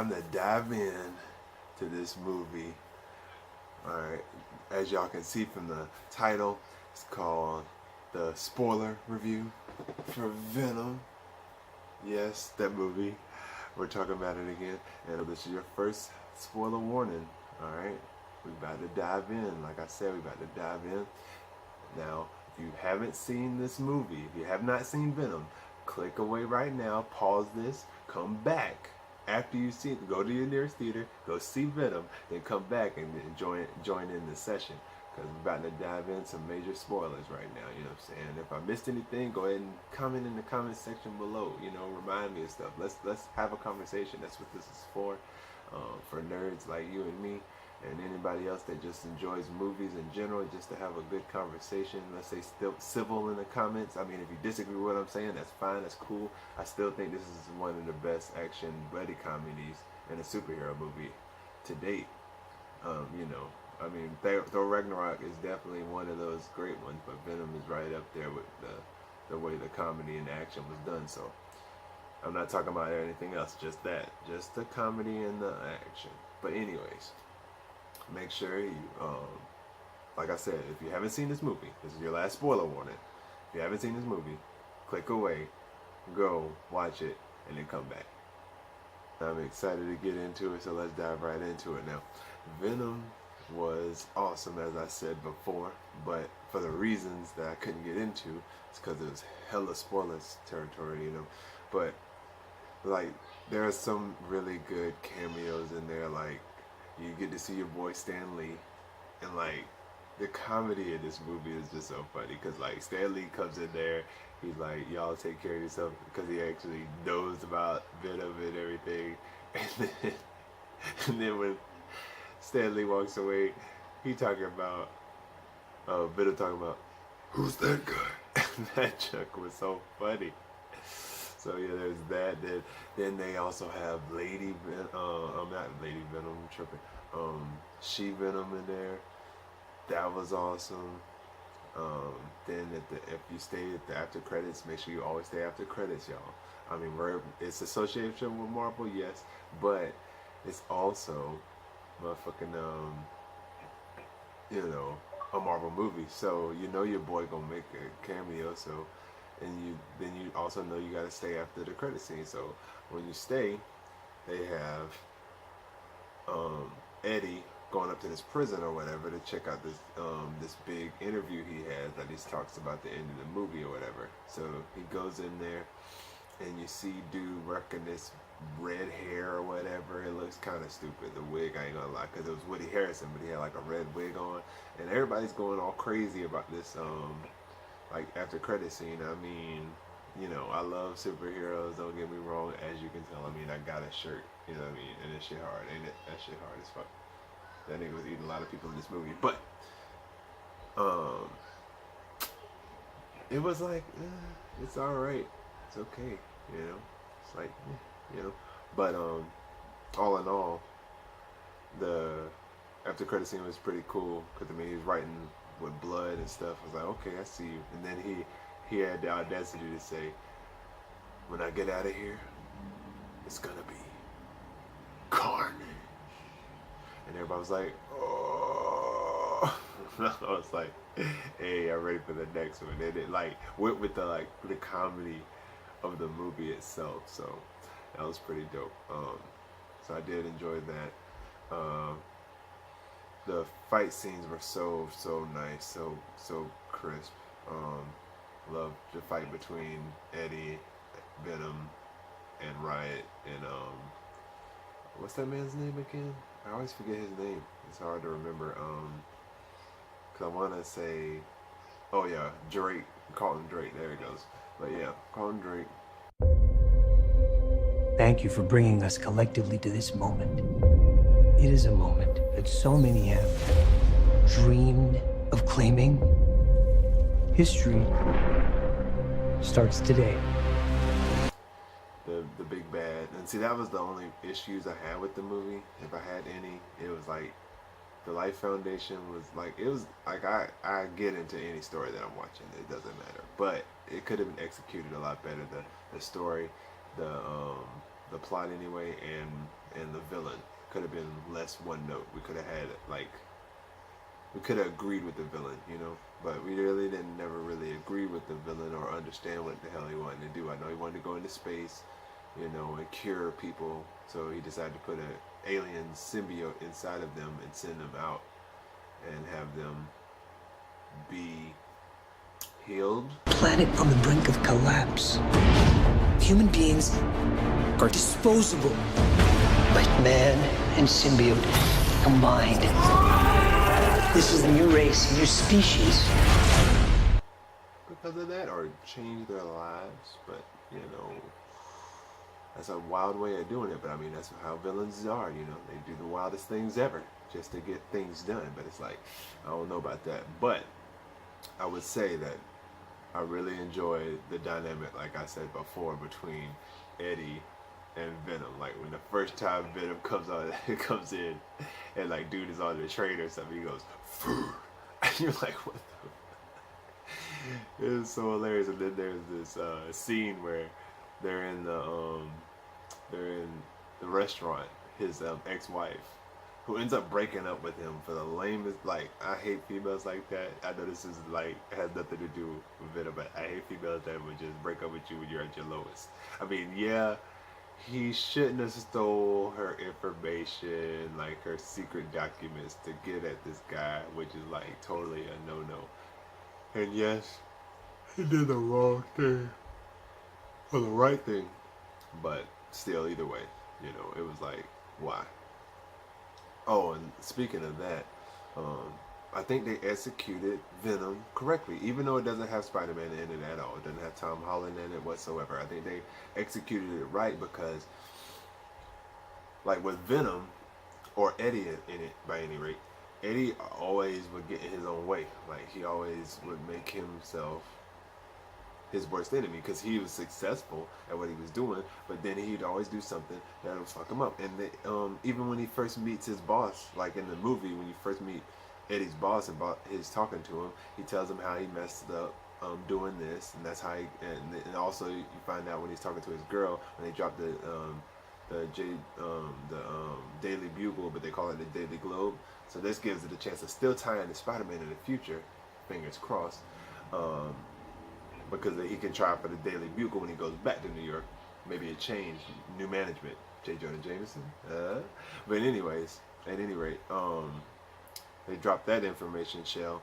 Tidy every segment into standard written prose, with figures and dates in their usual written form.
time to dive in to this movie. Alright, as y'all can see from the title, it's called the spoiler review for Venom. Yes, that movie. We're talking about it again. And this is your first spoiler warning. Alright, we about to dive in. Like I said, we about to dive in. Now, if you haven't seen this movie, if you have not seen Venom, click away right now, pause this, come back. After you see it, go to your nearest theater, go see Venom, then come back and join in the session. Because we're about to dive in some major spoilers right now, you know what I'm saying? If I missed anything, go ahead and comment in the comment section below, you know, remind me of stuff. Let's have a conversation. That's what this is for nerds like you and me, and anybody else that just enjoys movies in general, just to have a good conversation. Let's say still civil in the comments. I mean, if you disagree with what I'm saying, that's fine, that's cool. I still think this is one of the best action buddy comedies in a superhero movie to date. You know, I mean, Thor Ragnarok is definitely one of those great ones, but Venom is right up there with the way the comedy and action was done. So I'm not talking about anything else, just that, just the comedy and the action. But anyways, make sure you, like I said, if you haven't seen this movie, this is your last spoiler warning. If you haven't seen this movie, click away, go watch it, and then come back. I'm excited to get into it, so let's dive right into it now. Venom was awesome, as I said before, but for the reasons that I couldn't get into, it's because it was hella spoilers territory, you know. But like, there are some really good cameos in there. Like, you get to see your boy Stan Lee, and like, the comedy in this movie is just so funny, because like, Stan Lee comes in there, he's like, y'all take care of yourself, because he actually knows about Venom and everything. And then when Stan Lee walks away, he talking about Venom talking about, who's that guy? And that joke was so funny. So yeah, there's that. Then they also have Lady Venom, not Lady Venom, I'm tripping. She Venom in there. That was awesome. Then if you stay at the after credits, make sure you always stay after credits, y'all. I mean, it's association with Marvel, yes, but it's also motherfucking you know, a Marvel movie. So you know your boy gonna make a cameo. So. And then you also know you gotta stay after the credit scene. So when you stay, they have Eddie going up to this prison or whatever to check out this big interview he has that he talks about the end of the movie or whatever. So he goes in there, and you see dude rocking this red hair or whatever. It looks kind of stupid, the wig, I ain't gonna lie, because it was Woody Harrelson, but he had like a red wig on, and everybody's going all crazy about this like after credit scene. I mean, you know, I love superheroes, don't get me wrong, as you can tell. I mean, I got a shirt, you know what I mean, and that shit hard, ain't it? That shit hard as fuck. That nigga was eating a lot of people in this movie, but it was like, it's alright, it's okay, you know, it's like, you know, but all in all, the after credit scene was pretty cool, because I mean, he was writing with blood and stuff. I was like, okay, I see you. And then he had the audacity to say, when I get out of here, it's gonna be carnage. And everybody was like, oh. I was like, hey, I'm ready for the next one. And it like went with the comedy of the movie itself. So that was pretty dope. So I did enjoy that. The fight scenes were so nice, so crisp. Loved the fight between Eddie, Venom, and Riot, and what's that man's name again? I always forget his name. It's hard to remember. Cause I wanna say, oh yeah, Drake, Carlton Drake. There it goes. But yeah, Carlton Drake. Thank you for bringing us collectively to this moment. It is a moment that so many have dreamed of claiming. History starts today. The big bad. And see, that was the only issues I had with the movie. If I had any, it was like the Life Foundation was like, it was like, I get into any story that I'm watching, it doesn't matter, but it could have been executed a lot better. The story, the plot anyway, and and the villain could have been less one note. We could have had we could have agreed with the villain, you know, but we really didn't never really agree with the villain or understand what the hell he wanted to do. I know he wanted to go into space, you know, and cure people, so he decided to put an alien symbiote inside of them and send them out and have them be healed. Planet on the brink of collapse. Human beings are disposable. But man and symbiote combined. This is a new race, a new species. Because of that, or change their lives, but you know, that's a wild way of doing it. But I mean, that's how villains are, you know, they do the wildest things ever just to get things done. But it's like, I don't know about that, but I would say that I really enjoyed the dynamic, like I said before, between Eddie and Venom. Like when the first time Venom comes in, and like dude is on the train or something, he goes, "Phew," and you're like, what the? It was so hilarious. And then there's this scene where they're in the restaurant. His ex-wife, who ends up breaking up with him for the lamest. Like, I hate females like that. I know this is like has nothing to do with Venom, but I hate females that would just break up with you when you're at your lowest. I mean, yeah, he shouldn't have stole her information, like her secret documents, to get at this guy, which is like totally a no-no. And yes, he did the wrong thing, or the right thing, but still, either way, you know, it was like, why? Oh, and speaking of that, I think they executed Venom correctly, even though it doesn't have Spider-Man in it at all. It doesn't have Tom Holland in it whatsoever. I think they executed it right because, like with Venom, or Eddie in it by any rate, Eddie always would get in his own way. Like, he always would make himself his worst enemy because he was successful at what he was doing, but then he'd always do something that would fuck him up. And they, even when he first meets his boss, like in the movie, when you first meet Eddie's boss and he's talking to him, he tells him how he messed up doing this, and that's how he, and also you find out when he's talking to his girl, when they drop the Daily Bugle, but they call it the Daily Globe. So this gives it a chance to still tie into Spider-Man in the future, fingers crossed, because he can try for the Daily Bugle when he goes back to New York. Maybe a change, new management, J. Jonah Jameson. But anyways, at any rate, they dropped that information shell,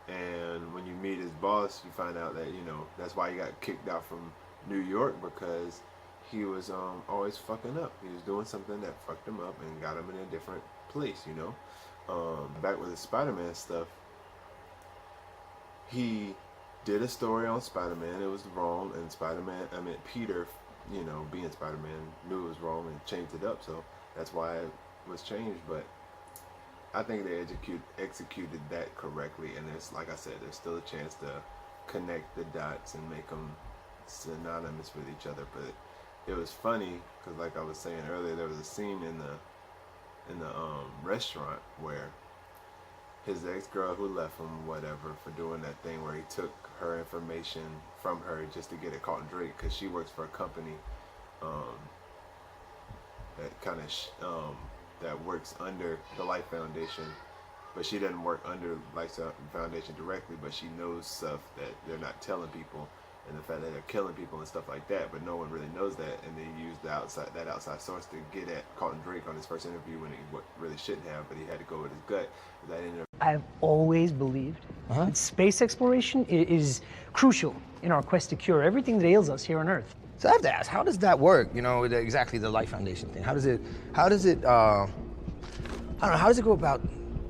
and when you meet his boss, you find out that, you know, that's why he got kicked out from New York, because he was always fucking up. He was doing something that fucked him up and got him in a different place, you know. Back with the Spider-Man stuff, he did a story on Spider-Man. It was wrong, and Peter, you know, being Spider-Man, knew it was wrong and changed it up, so that's why it was changed. But I think they executed that correctly, and there's, like I said, there's still a chance to connect the dots and make them synonymous with each other. But it was funny because, like I was saying earlier, there was a scene in the restaurant where his ex-girl, who left him, whatever, for doing that thing where he took her information from her just to get it caught in Drake, because she works for a company that kind of that works under the Life Foundation, but she doesn't work under Life Foundation directly, but she knows stuff that they're not telling people, and the fact that they're killing people and stuff like that, but no one really knows that, and they used that outside source to get at Carlton Drake on his first interview when he really shouldn't have, but he had to go with his gut. That ended up. I've always believed that space exploration is crucial in our quest to cure everything that ails us here on Earth. So I have to ask, how does that work? You know, exactly the Life Foundation thing. How does it, I don't know, how does it go about,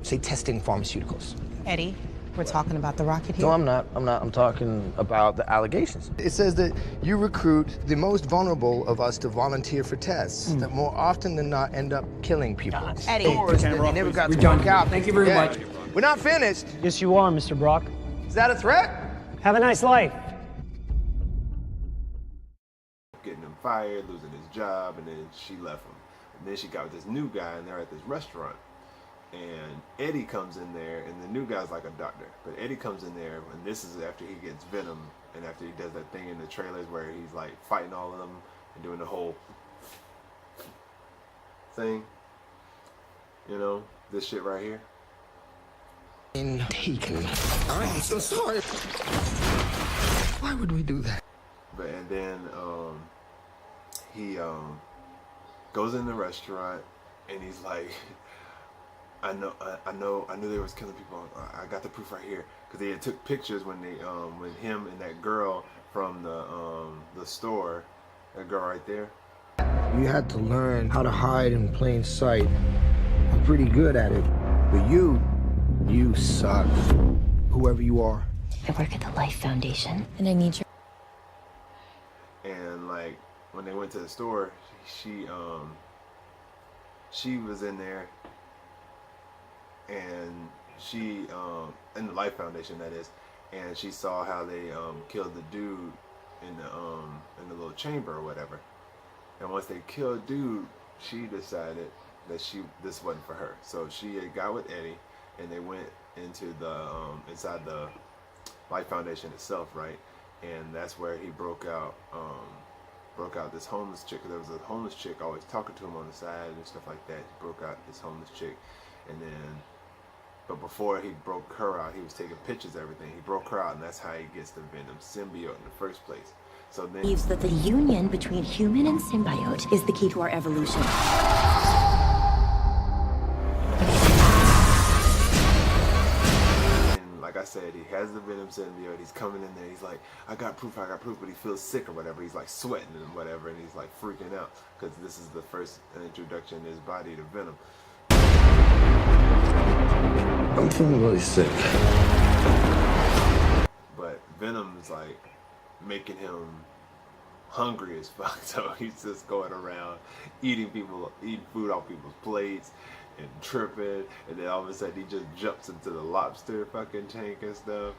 say, testing pharmaceuticals? Eddie, we're talking about the rocket here. No, I'm not. I'm talking about the allegations. It says that you recruit the most vulnerable of us to volunteer for tests that more often than not end up killing people. Eddie. Stores that they never got to work out. Thank you very much. We're not finished. Yes, you are, Mr. Brock. Is that a threat? Have a nice life. Getting him fired, losing his job, and then she left him. And then she got with this new guy, and they're at this restaurant. And Eddie comes in there, and the new guy's like a doctor. But Eddie comes in there, and this is after he gets Venom, and after he does that thing in the trailers where he's like fighting all of them and doing the whole thing. You know, this shit right here. Taken. I'm so sorry. Why would we do that? But and then he goes in the restaurant and he's like, I knew they was killing people. I got the proof right here, because they had took pictures when they when him and that girl from the store, that girl right there. You had to learn how to hide in plain sight. I'm pretty good at it, but you suck. Whoever you are. I work at the Life Foundation, and I need your... And like when they went to the store, she was in there, and she in the Life Foundation, that is, and she saw how they killed the dude in the little chamber or whatever. And once they killed dude, she decided that this wasn't for her. So she had got with Eddie, and they went into the inside the Life Foundation itself, right? And that's where he broke out this homeless chick. There was a homeless chick always talking to him on the side and stuff like that. He broke out this homeless chick, and then, but before he broke her out, he was taking pictures of everything. He broke her out, and that's how he gets the Venom symbiote in the first place. So then, believes that the union between human and symbiote is the key to our evolution. like I said, he has the Venom symbiote. He's coming in there. He's like, I got proof, but he feels sick or whatever. He's like sweating and whatever, and he's like freaking out because this is the first introduction in his body to Venom. I'm feeling really sick. But Venom's like making him hungry as fuck, so he's just going around eating food off people's plates and tripping, and then all of a sudden he just jumps into the lobster fucking tank and stuff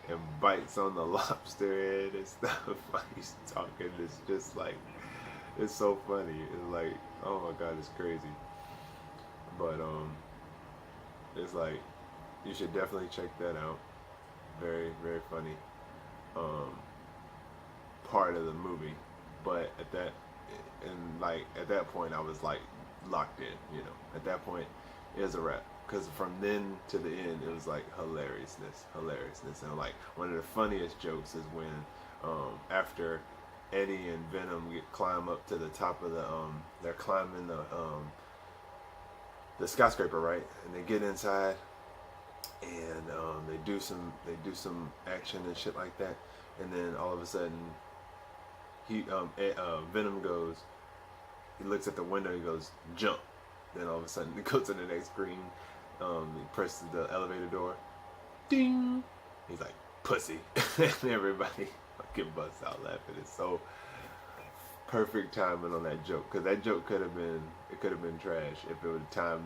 and bites on the lobster head and stuff while he's talking. It's just like, it's so funny. It's like, oh my god, it's crazy. But it's like, you should definitely check that out. Very, very funny part of the movie. But at that point I was like locked in, you know. At that point it was a wrap, because from then to the end it was like hilariousness. And like one of the funniest jokes is when after Eddie and Venom climb up to the top of the they're climbing the skyscraper, right? And they get inside, and they do some action and shit like that, and then all of a sudden Venom goes, he looks at the window, he goes, jump. Then all of a sudden he goes to the next screen, he presses the elevator door, ding, he's like, pussy. And everybody fucking busts out laughing. It's so perfect timing on that joke, because that joke could have been trash if it was timed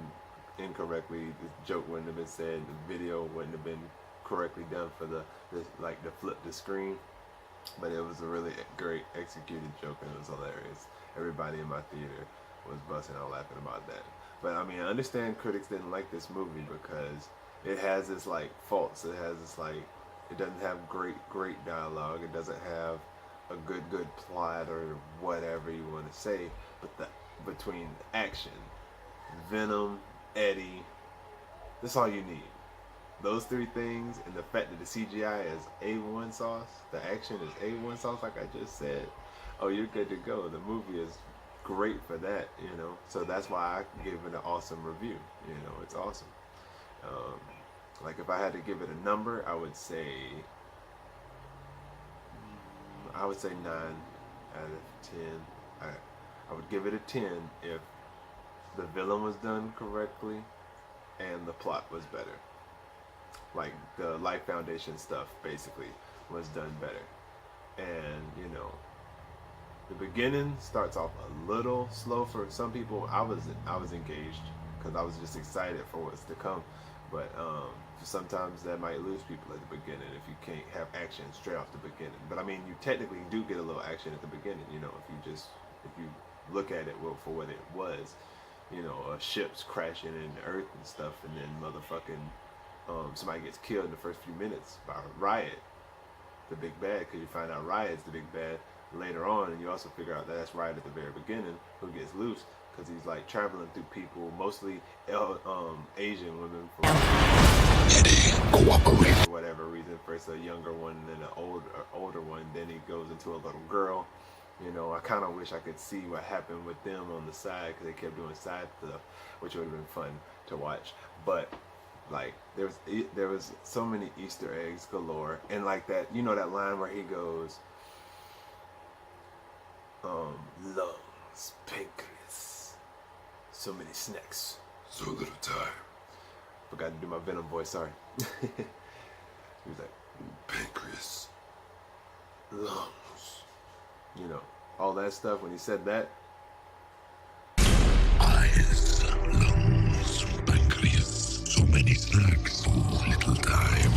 incorrectly. The joke wouldn't have been said, the video wouldn't have been correctly done for the flip the screen. But it was a really great executed joke, and it was hilarious. Everybody in my theater was busting out laughing about that. But I mean, I understand critics didn't like this movie because it has its like faults. It has its like, it doesn't have great dialogue. It doesn't have a good plot or whatever you want to say. But between action, Venom, Eddie, that's all you need. Those three things, and the fact that the CGI is A1 sauce, the action is A1 sauce, like I just said, oh, you're good to go. The movie is great for that, you know. So that's why I gave it an awesome review. You know, it's awesome. Like if I had to give it a number, I would say 9 out of 10. I would give it a 10 if the villain was done correctly and the plot was better. Like the Life Foundation stuff basically was done better. And you know, the beginning starts off a little slow for some people. I was engaged because I was just excited for what's to come. But sometimes that might lose people at the beginning if you can't have action straight off the beginning. But I mean, you technically do get a little action at the beginning, you know, if you look at it for what it was, you know, ships crashing in the earth and stuff, and then motherfucking somebody gets killed in the first few minutes by Riot, the big bad, because you find out Riot's the big bad later on, and you also figure out that that's Riot at the very beginning who gets loose. because he's like traveling through people, mostly Asian women for whatever reason. First a younger one, then an older one, then he goes into a little girl. You know, I kind of wish I could see what happened with them on the side, because they kept doing side stuff, which would have been fun to watch. But like there was so many Easter eggs galore, and like that, you know, that line where he goes, lungs, pancreas, so many snacks, so little time. Forgot to do my Venom voice, sorry. He was like, pancreas, lungs, you know, all that stuff. When he said that, eyes, lungs, pancreas, so many snacks, so little time.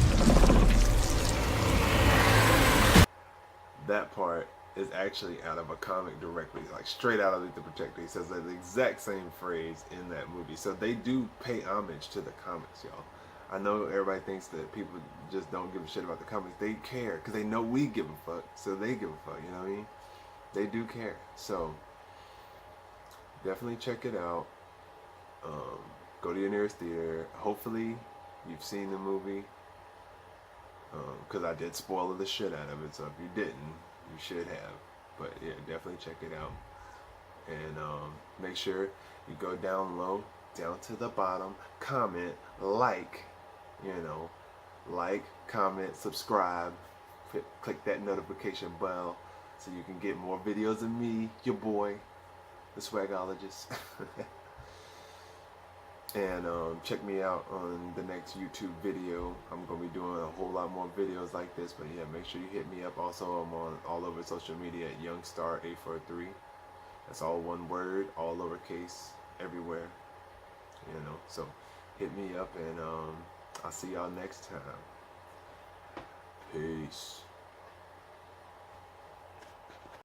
That part is actually out of a comic directly, like straight out of the Protector. He says the exact same phrase in that movie. So they do pay homage to the comics, y'all. I know everybody thinks that people just don't give a shit about the comics. They care, because they know we give a fuck, so they give a fuck, you know what I mean? They do care. So definitely check it out. Go to your nearest theater. Hopefully you've seen the movie, because I did spoil the shit out of it, so if you didn't, you should have. But yeah, definitely check it out. And make sure you go down low, down to the bottom, comment, like, you know, like, comment, subscribe, click that notification bell so you can get more videos of me, your boy, the swagologist. And check me out on the next YouTube video. I'm going to be doing a whole lot more videos like this. But yeah, make sure you hit me up. Also, I'm on all over social media at Youngstar843. That's all one word, all lowercase, everywhere. You know, so hit me up, and I'll see y'all next time. Peace.